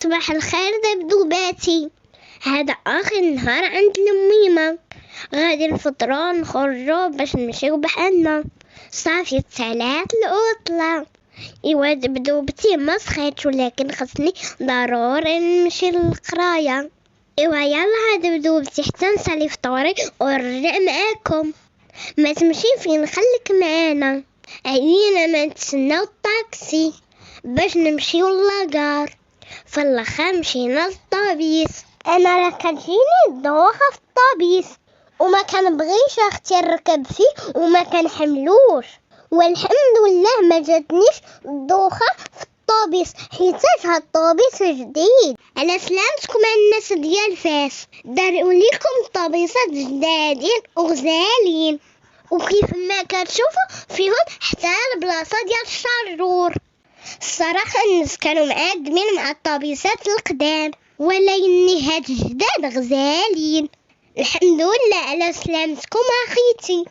صباح الخير دبدوباتي. هذا آخر نهار عند الميمة، غادي الفطرة نخرجو باش نمشيو بحالنا. صافي تسالات العطلة. إيوا دبدوبتي ما سخيتش، ولكن خصني ضروري نمشي للقراية. إيوا يلا دبدوبتي حتى نسالي فطوري ونرجع معاكم. ما تمشي فين خليك معانا، علينا ما نتسناو الطاكسي باش نمشيو لاكار. في الاخر مشينا للطابيس. انا راه كتجيني الدوخه في الطابيس وما كنبغيش اختي نركب فيه وما كنحملوش، والحمد لله ما جاتنيش الدوخه في الطابيس حيت هاد الطابيس جديد. على سلامتكم الناس ديال فاس، داروا ليكم طابيسات جدادين وغزالين، وكيف ما كتشوفوا فيهم حتى البلاصه ديال الشارجور. الصراحه الناس كانوا معادمين مع الطابيسات القدام، ولكن هاد الجداد غزالين. الحمد لله على سلامتكم اخيتي.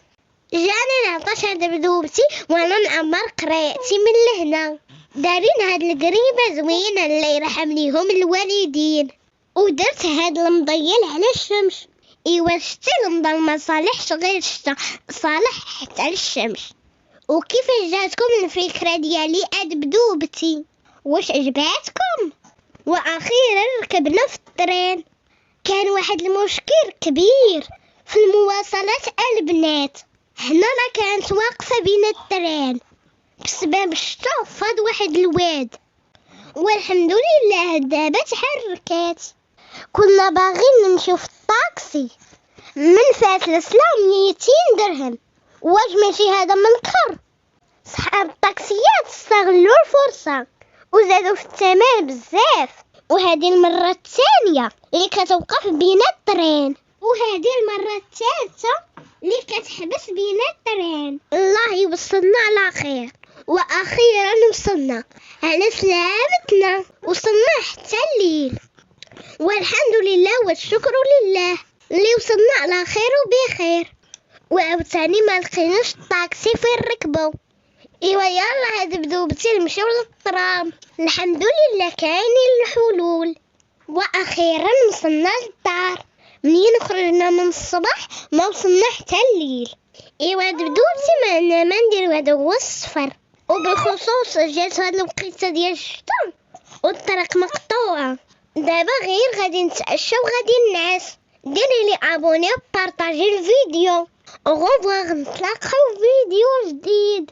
جاني نعطاش هاد بدوبتي وانا نعمر قرايتي من لهنا. دارين هاد القريبه زوينه اللي يرحم ليهم الوالدين، ودرت هاد المضيل على الشمس. ايوا شتي المضل ما صالحش غير الشتا، صالح حتى الشمس. وكيفاش جاتكم الفكره ديالي بدوبتي؟ واش عجباتكم؟ واخيرا ركبنا في الترين. كان واحد المشكل كبير في المواصلات البنات، هنا ما كانت واقفه بين الترين بسبب الشتا فاد واحد الواد، والحمد لله دابا تحركات. كنا باغيين نمشيو في الطاكسي من فاس السلام 200 درهم. واش ماشي هذا منكر؟ صحاب الطاكسيات استغلوا الفرصه وزادوا في الثمن بزاف، وهذه المره الثانيه اللي كتوقف بين الترين، وهذه المره الثالثه اللي كتحبس بين الترين. الله يوصلنا على خير. واخيرا وصلنا على سلامتنا، وصلنا حتى الليل، والحمد لله والشكر لله اللي وصلنا على خير وبخير. وعاوتاني ما لقيناش الطاكسي فين ركبوا. ايوا يلا هاد بدوبتي نمشيو للطرام. الحمد لله كاينين الحلول. واخيرا وصلنا للدار. منين خرجنا من الصباح ما وصلنا حتى الليل. ايوا بدوبتي ما ندير هذا هو السفر، وبالخصوص جات هاد الوقيته ديال الشتا والطريق مقطوعه. دابا غير غادي نتعشى وغادي نعس. ديري لي ابوني وبارطاجي الفيديو. au revoir، نتلاقاو في فيديو جديد.